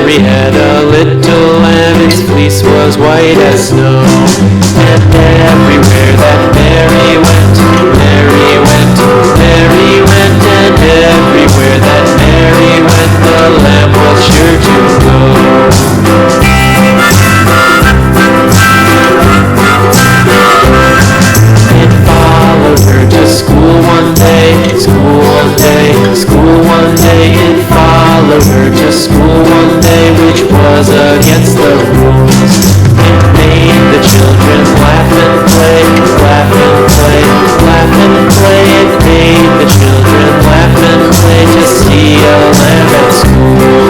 Mary had a little lamb, its fleece was white as snow. And everywhere that Mary went, Mary went, Mary went, and everywhere that Mary went, the lamb was sure to go. It followed her to school one day, school one day, school one day. It followed her to school one day, which was against the rules. It made the children laugh and play, laugh and play, laugh and play. It made the children laugh and play to see a lamb at school.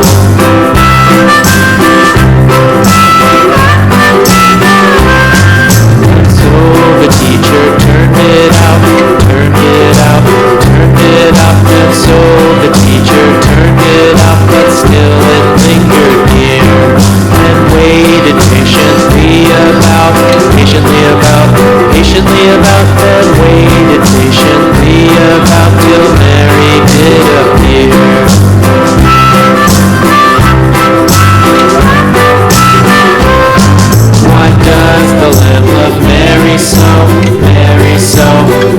So the teacher turned it out, turned it out, turned it out. And so the teacher turned it out, but still it lingered near, and waited patiently about, patiently about, patiently about, then waited patiently about till Mary did appear. Why does the lamb love Mary so, Mary so,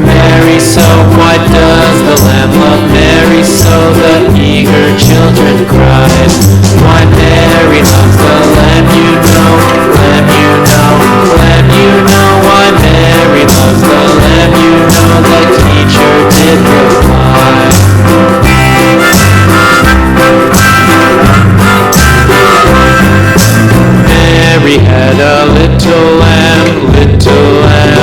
Mary so? Why does the lamb love Mary so? The eager children cried. Why Mary loves the lamb, you know, lamb, you know, lamb, you know. Why Mary loves the lamb, you know, the teacher did reply. Mary had a little lamb, little lamb.